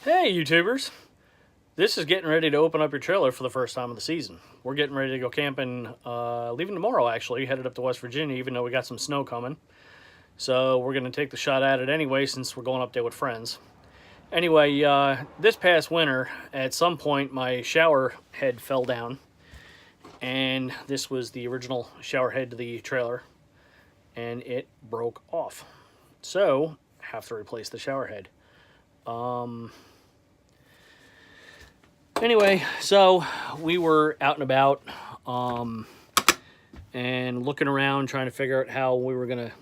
Hey YouTubers! This is getting ready to open up your trailer for the first time of the season. We're getting ready to go camping, leaving tomorrow actually, headed up to West Virginia even though we got some snow coming. So we're going to take the shot at it anyway since we're going up there with friends. Anyway, this past winter, at some point my shower head fell down. And this was the original shower head to the trailer. And it broke off. So, have to replace the shower head. Anyway, so we were out and about and looking around trying to figure out how we were going to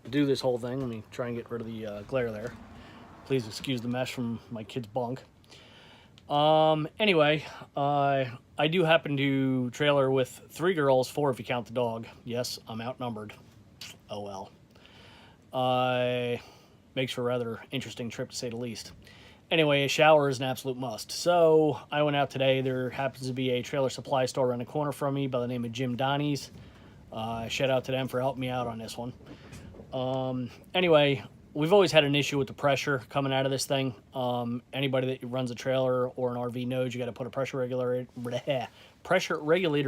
do this whole thing. Let me try and get rid of the glare there. Please excuse the mesh from my kid's bunk. Anyway, I do happen to trailer with 3 girls, 4 if you count the dog. Yes, I'm outnumbered. Oh well. Makes for a rather interesting trip to say the least. Anyway, a shower is an absolute must. So I went out today. There happens to be a trailer supply store around the corner from me by the name of Jim Donnie's. Shout out to them for helping me out on this one. Anyway, we've always had an issue with the pressure coming out of this thing. Anybody that runs a trailer or an RV knows you got to put a pressure regulator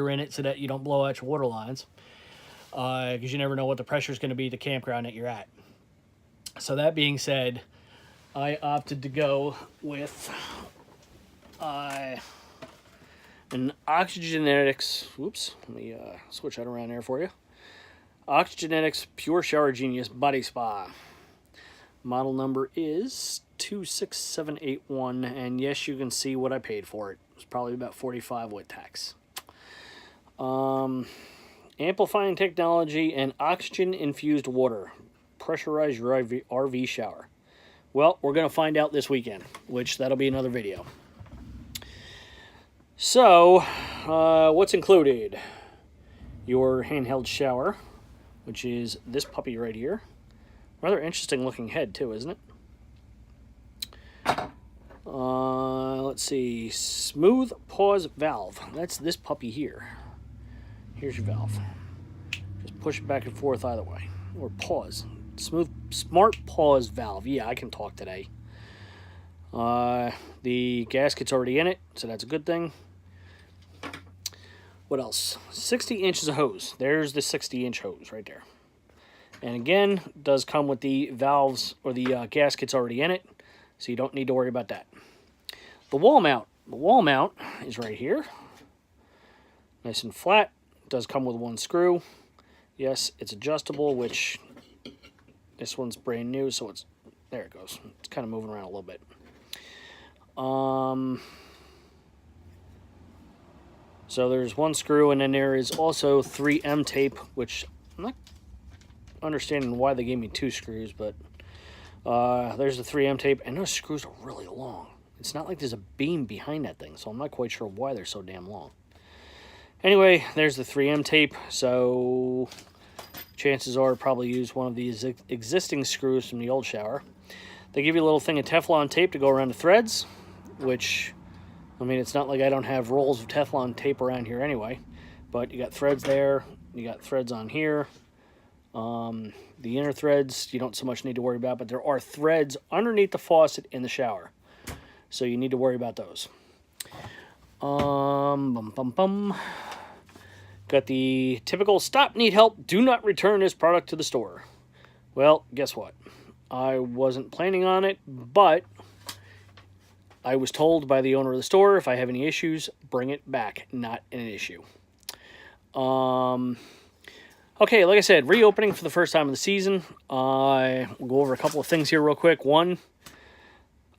in it so that you don't blow out your water lines. Because you never know what the pressure is going to be at the campground that you're at. So that being said, I opted to go with an Oxygenics. Whoops, let me switch that around there for you. Oxygenics Pure Shower Genius Body Spa. Model number is 26781, and yes, you can see what I paid for it. It was probably about $45 with tax. Amplifying technology and oxygen-infused water. Pressurize your RV shower. Well, we're going to find out this weekend, which that'll be another video. So, what's included? Your handheld shower, which is this puppy right here. Rather interesting looking head too, isn't it? Let's see. Smooth pause valve. That's this puppy here. Here's your valve. Just push it back and forth either way. Or pause. Smart pause valve. Yeah, I can talk today. The gasket's already in it, so that's a good thing. What else? 60 inches of hose. There's the 60-inch hose right there. And again, it does come with the valves or the gaskets already in it, so you don't need to worry about that. The wall mount. The wall mount is right here. Nice and flat. It does come with 1 screw. Yes, it's adjustable, which this one's brand new, so it's there. It goes. It's kind of moving around a little bit. So there's 1 screw, and then there is also 3M tape, which I'm not understanding why they gave me 2 screws, but there's the 3M tape, and those screws are really long. It's not like there's a beam behind that thing, so I'm not quite sure why they're so damn long. Anyway, there's the 3M tape, so chances are probably use one of these existing screws from the old shower. They give you a little thing of Teflon tape to go around the threads, which, I mean, it's not like I don't have rolls of Teflon tape around here anyway, but you got threads there, you got threads on here. The inner threads you don't so much need to worry about, but there are threads underneath the faucet in the shower, so you need to worry about those. Got the typical stop, need help, do not return this product to the store. Well, guess what? I wasn't planning on it, but I was told by the owner of the store if I have any issues, bring it back. Not an issue. Okay, like I said, reopening for the first time of the season. We'll go over a couple of things here real quick. One,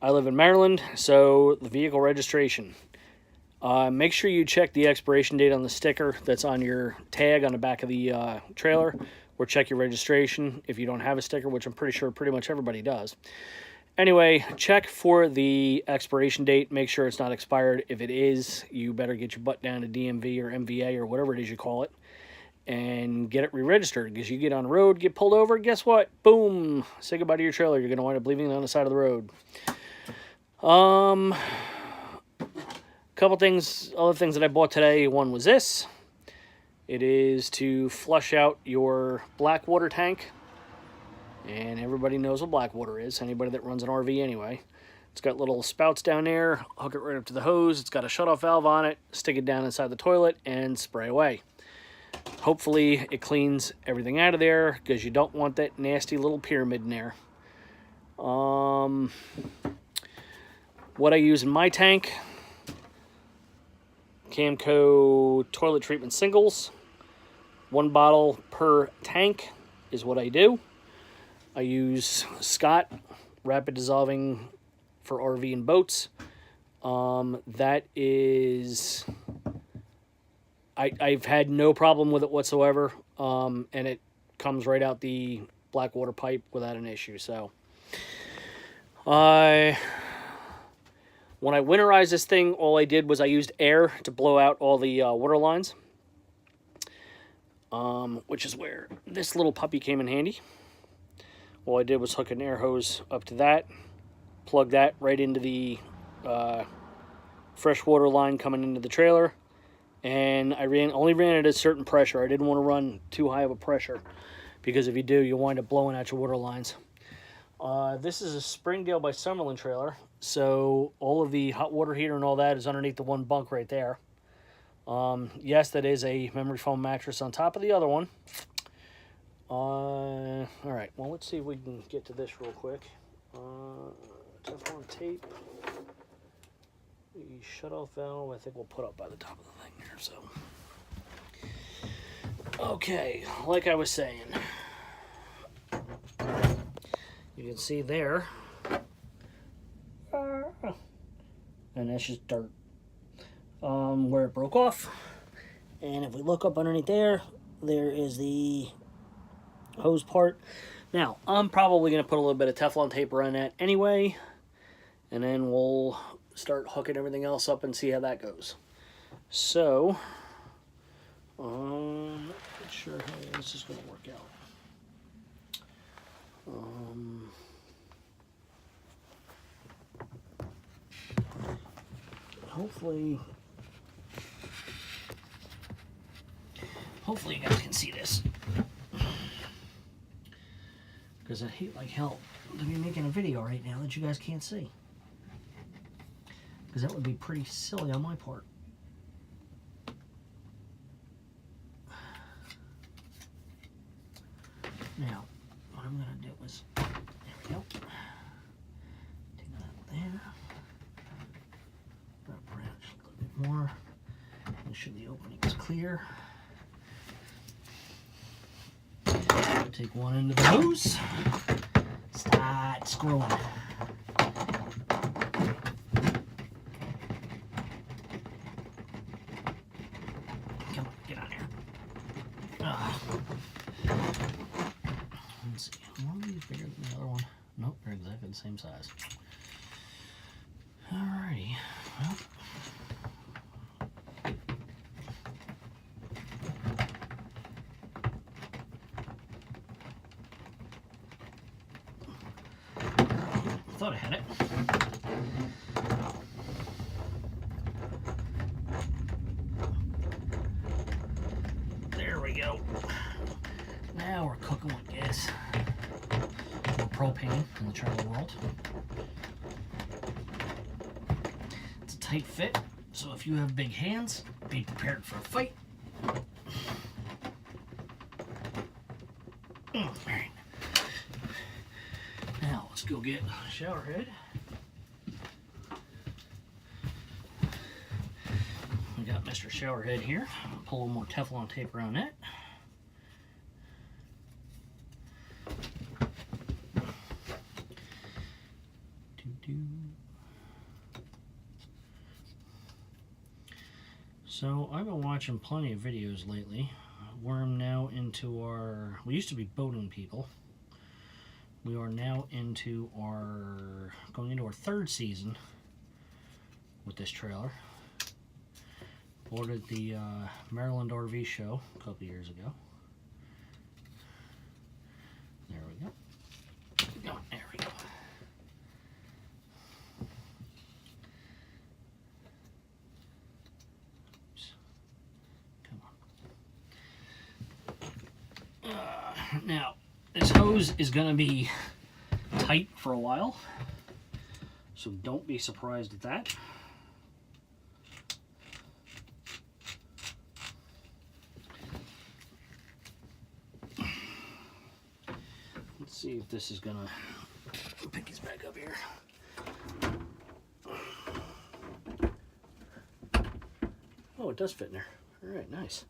I live in Maryland, so the vehicle registration. Make sure you check the expiration date on the sticker that's on your tag on the back of the trailer, or check your registration if you don't have a sticker, which I'm pretty sure pretty much everybody does. Anyway, check for the expiration date. Make sure it's not expired. If it is, you better get your butt down to DMV or MVA or whatever it is you call it and get it re-registered, because you get on the road, get pulled over, guess what? Boom! Say goodbye to your trailer. You're going to wind up leaving it on the side of the road. Couple things, other things that I bought today. One was this. It is to flush out your black water tank. And everybody knows what black water is, anybody that runs an RV anyway. It's got little spouts down there, hook it right up to the hose. It's got a shutoff valve on it, stick it down inside the toilet and spray away. Hopefully it cleans everything out of there because you don't want that nasty little pyramid in there. What I use in my tank, Camco toilet treatment singles. 1 bottle per tank is what I do. I use Scott rapid dissolving for RV and boats. That is, I've had no problem with it whatsoever, and it comes right out the black water pipe without an issue. So when I winterized this thing, all I did was I used air to blow out all the water lines, which is where this little puppy came in handy. All I did was hook an air hose up to that, plug that right into the fresh water line coming into the trailer, and I only ran it at a certain pressure. I didn't want to run too high of a pressure because if you do, you'll wind up blowing out your water lines. This is a Springdale by Summerlin trailer, so all of the hot water heater and all that is underneath the one bunk right there. Yes, that is a memory foam mattress on top of the other one. All right, well, let's see if we can get to this real quick. Teflon tape. The shutoff valve, I think we'll put up by the top of the thing there, so. Okay, like I was saying. You can see there. And that's just dirt. Where it broke off. And if we look up underneath there, there is the hose part. Now, I'm probably going to put a little bit of Teflon tape around that anyway. And then we'll start hooking everything else up and see how that goes. So, not sure how this is going to work out. Hopefully you guys can see this. Because I hate like hell to be making a video right now that you guys can't see. Because that would be pretty silly on my part. Now, what I'm going to do is, there we go. Take that there. Wrap around just a little bit more. Make sure the opening is clear. Take one end of the hose. Start screwing. Come on, get on here. Let's see. One of these bigger than the other one. Nope, they're exactly the same size. Alrighty. Well. Thought I had it. There we go. Now we're cooking with gas or propane in the trailer world. It's a tight fit, so if you have big hands, be prepared for a fight. All right. Now let's go get a shower head. We got Mr. Shower Head here. I'll pull a little more Teflon tape around that. So I've been watching plenty of videos lately. We're now into our, we used to be boating people. We are now into our, going into our 3rd season with this trailer. Ordered the Maryland RV show a couple years ago. There we go. There we go. Oops. Come on. Now, this hose is going to be tight for a while. So don't be surprised at that. Let's see if this is gonna pick his back up here. Oh, it does fit in there. All right, nice.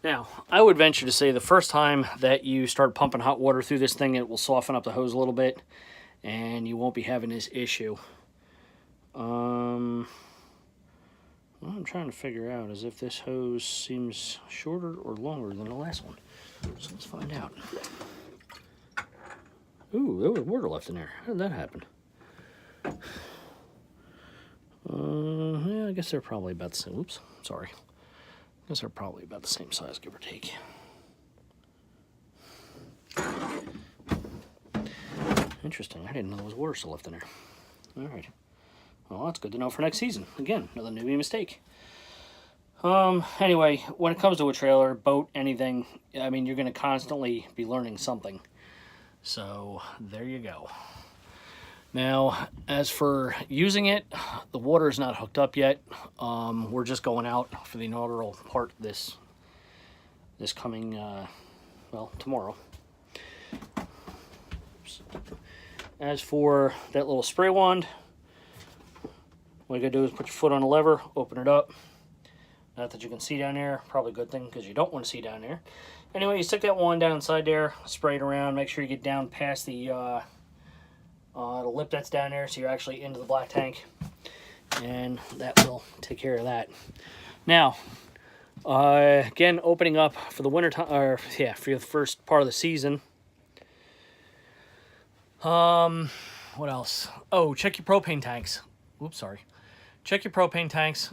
Now, I would venture to say the first time that you start pumping hot water through this thing, it will soften up the hose a little bit, and you won't be having this issue. What I'm trying to figure out is if this hose seems shorter or longer than the last one. So let's find out. Ooh, there was water left in there. How did that happen? Yeah, I guess they're probably about the same. Oops, sorry. I guess they're probably about the same size, give or take. Interesting. I didn't know there was water still left in there. All right. Well, that's good to know for next season. Again, another newbie mistake. Anyway, when it comes to a trailer, boat, anything, I mean, you're going to constantly be learning something. So, there you go. Now, as for using it, the water is not hooked up yet. We're just going out for the inaugural part this coming, well, tomorrow. Oops. As for that little spray wand, what you gotta do is put your foot on the lever, open it up. Not that you can see down there, probably a good thing because you don't want to see down there. Anyway, you stick that wand down inside there, spray it around, make sure you get down past the lip that's down there so you're actually into the black tank. And that will take care of that. Now, again, opening up for the winter time, or yeah, for the first part of the season. What else? Oh, check your propane tanks. Oops, sorry. Check your propane tanks.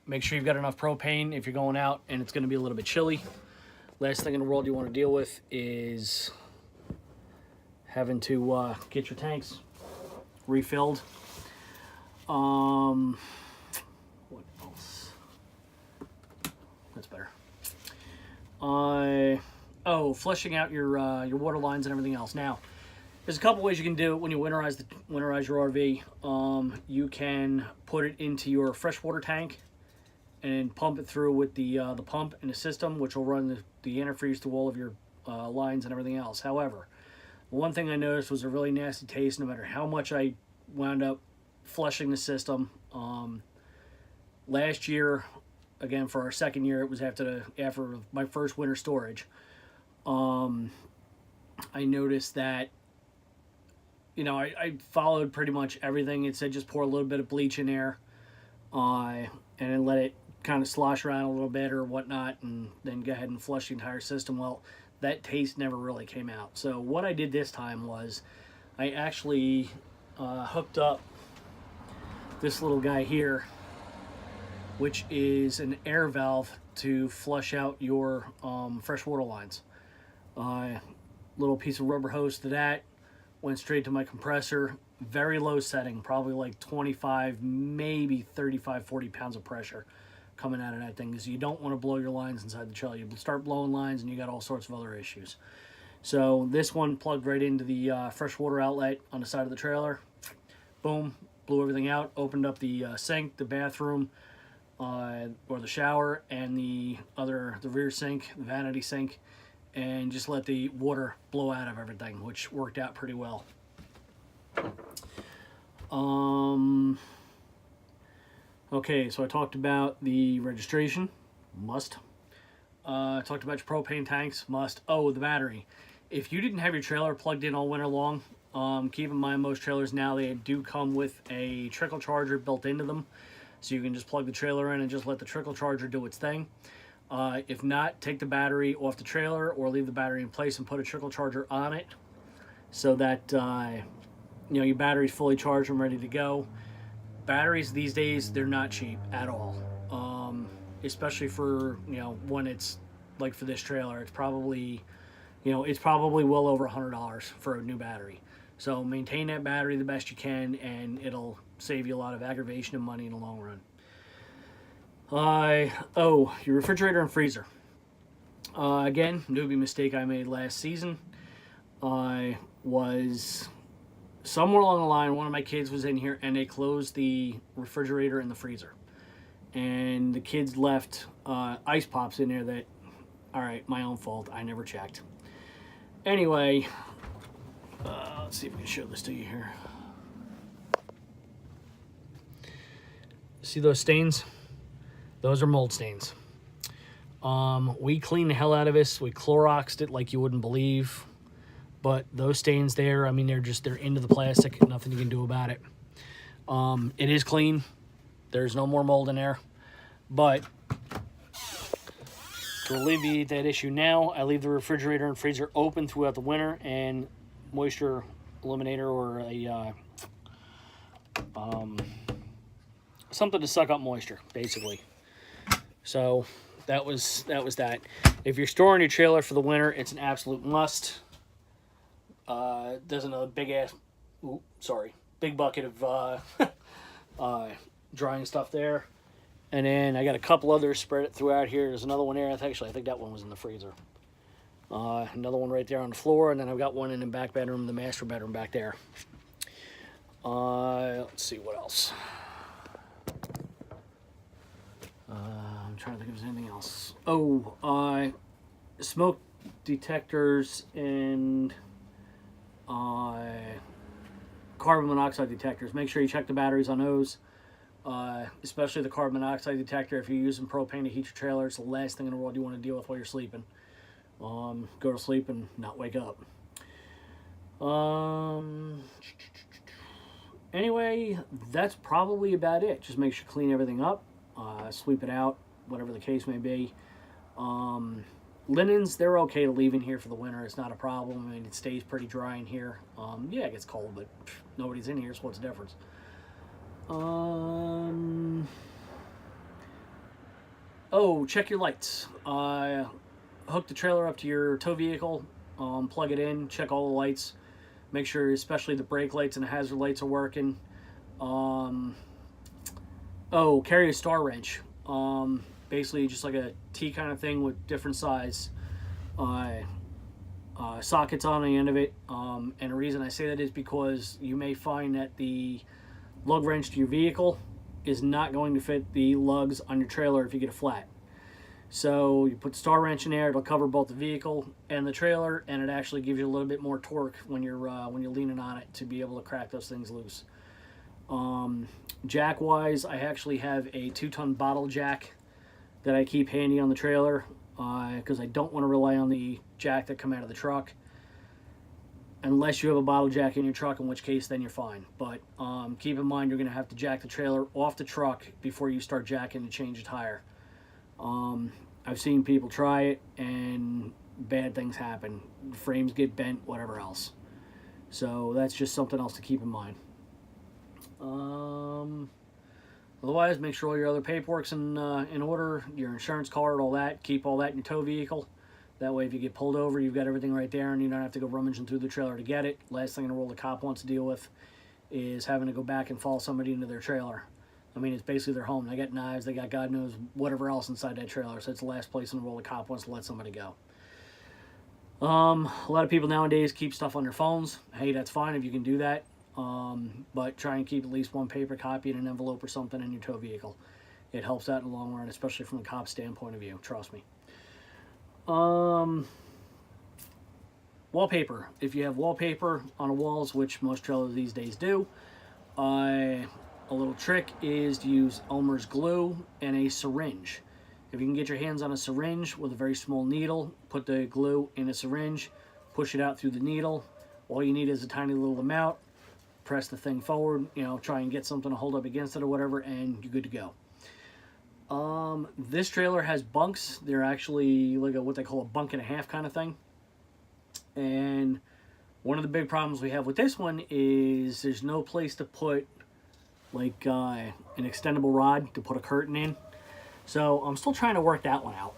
Make sure you've got enough propane if you're going out and it's going to be a little bit chilly. Last thing in the world you want to deal with is having to get your tanks refilled. What else? That's better. Oh, flushing out your water lines and everything else. Now, there's a couple ways you can do it when you winterize your RV. You can put it into your freshwater tank and pump it through with the pump and the system, which will run the antifreeze through all of your lines and everything else. However, one thing I noticed was a really nasty taste no matter how much I wound up flushing the system. Last year, again for our second year, it was after my first winter storage. I noticed that, you know, I followed pretty much everything. It said just pour a little bit of bleach in there, and then let it kind of slosh around a little bit or whatnot, and then go ahead and flush the entire system. Well, that taste never really came out. So what I did this time was I actually hooked up this little guy here, which is an air valve to flush out your fresh water lines. Little piece of rubber hose to that, went straight to my compressor. Very low setting, probably like 25, maybe 35, 40 pounds of pressure coming out of that thing, because you don't want to blow your lines inside the trailer. You start blowing lines and you got all sorts of other issues. So this one plugged right into the freshwater outlet on the side of the trailer. Boom, blew everything out, opened up the sink, the bathroom, or the shower, and the rear sink, the vanity sink, and just let the water blow out of everything, which worked out pretty well. Okay, so I talked about the registration, must. I talked about your propane tanks, must. Oh, the battery. If you didn't have your trailer plugged in all winter long, keep in mind most trailers now, they do come with a trickle charger built into them. So you can just plug the trailer in and just let the trickle charger do its thing. If not, take the battery off the trailer or leave the battery in place and put a trickle charger on it so that you know, your battery's fully charged and ready to go. Batteries these days, they're not cheap at all. Especially for, you know, when it's like for this trailer, it's probably, you know, it's probably well over $100 for a new battery. So maintain that battery the best you can, and it'll save you a lot of aggravation and money in the long run. Oh, your refrigerator and freezer. Again, newbie mistake I made last season. I was somewhere along the line, one of my kids was in here and they closed the refrigerator and the freezer. And the kids left ice pops in there that, all right, my own fault. I never checked. Anyway, let's see if we can show this to you here. See those stains? Those are mold stains. We cleaned the hell out of this. We Cloroxed it like you wouldn't believe. But those stains there, I mean, they're into the plastic. Nothing you can do about it. It is clean. There's no more mold in there. But to alleviate that issue now, I leave the refrigerator and freezer open throughout the winter, and moisture eliminator or a something to suck up moisture, basically. So that was that. If you're storing your trailer for the winter, it's an absolute must. There's another big bucket of drying stuff there. And then I got a couple others spread it throughout here. There's another one there. I think that one was in the freezer. Another one right there on the floor, and then I've got one in the back bedroom, the master bedroom back there. Let's see what else. I'm trying to think if there's anything else. Oh, smoke detectors and carbon monoxide detectors. Make sure you check the batteries on those. Especially the carbon monoxide detector. If you're using propane to heat your trailer, it's the last thing in the world you want to deal with while you're sleeping. Go to sleep and not wake up. Anyway, that's probably about it. Just make sure you clean everything up, sweep it out, whatever the case may be. Linens, they're okay to leave in here for the winter. It's not a problem. I mean, it stays pretty dry in here. Yeah, it gets cold, but nobody's in here, so what's the difference? Oh, check your lights. Hook the trailer up to your tow vehicle, plug it in, check all the lights. Make sure especially the brake lights and the hazard lights are working. Oh, carry a star wrench. Basically just like a T kind of thing with different size sockets on the end of it. And the reason I say that is because you may find that the lug wrench to your vehicle is not going to fit the lugs on your trailer if you get a flat. So you put the star wrench in there, it'll cover both the vehicle and the trailer, and it actually gives you a little bit more torque when you're leaning on it to be able to crack those things loose. Jack wise, I actually have a 2-ton bottle jack that I keep handy on the trailer because I don't want to rely on the jack that come out of the truck unless you have a bottle jack in your truck, in which case then you're fine. But keep in mind you're going to have to jack the trailer off the truck before you start jacking to change the tire. I've seen people try it and bad things happen. Frames get bent, whatever else. So that's just something else to keep in mind. Otherwise, make sure all your other paperwork's in order, your insurance card, all that. Keep all that in your tow vehicle. That way, if you get pulled over, you've got everything right there, and you don't have to go rummaging through the trailer to get it. Last thing in the world a cop wants to deal with is having to go back and follow somebody into their trailer. I mean, it's basically their home. They got knives, they got God knows whatever else inside that trailer, so it's the last place in the world a cop wants to let somebody go. A lot of people nowadays keep stuff on their phones. Hey, that's fine if you can do that. But try and keep at least one paper copy in an envelope or something in your tow vehicle. It helps out in the long run, especially from a cop's standpoint of view. Trust me. Wallpaper. If you have wallpaper on the walls, which most trailers these days do, a little trick is to use Elmer's glue and a syringe. If you can get your hands on a syringe with a very small needle, put the glue in a syringe, push it out through the needle. All you need is a tiny little amount. Press the thing forward, try and get something to hold up against it or whatever, and you're good to go. This trailer has bunks. They're actually like what they call a bunk and a half kind of thing. And one of the big problems we have with this one is there's no place to put like an extendable rod to put a curtain in. So I'm still trying to work that one out.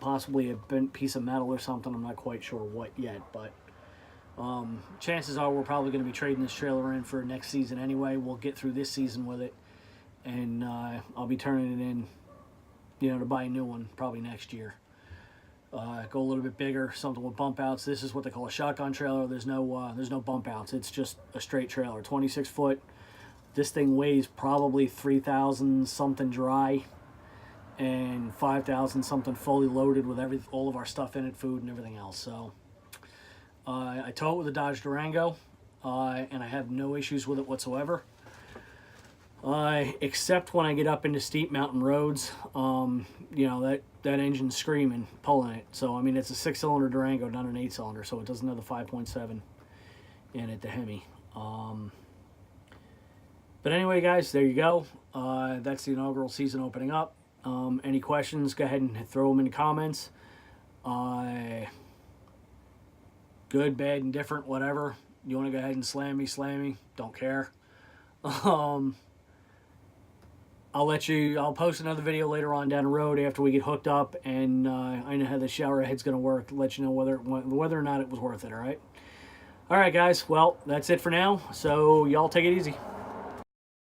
Possibly a bent piece of metal or something. I'm not quite sure what yet, but chances are we're probably going to be trading this trailer in for next season anyway. We'll get through this season with it, and I'll be turning it in, to buy a new one probably next year. Go a little bit bigger, something with bump outs. This is what they call a shotgun trailer. There's no bump outs. It's just a straight trailer, 26 foot. This thing weighs probably 3,000 something dry, and 5,000 something fully loaded with all of our stuff in it, food and everything else. So I tow it with a Dodge Durango, and I have no issues with it whatsoever. Except when I get up into steep mountain roads, you know, that engine's screaming, pulling it. So, I mean, it's a 6-cylinder Durango, not an 8-cylinder, so it doesn't have the 5.7 in it, the Hemi. But anyway, guys, there you go. That's the inaugural season opening up. Any questions, go ahead and throw them in the comments. Good, bad, indifferent, whatever. You want to go ahead and slam me, don't care. I'll post another video later on down the road after we get hooked up and I know how the shower head's going to work to let you know whether or not it was worth it, all right? All right, guys, well, that's it for now, so y'all take it easy.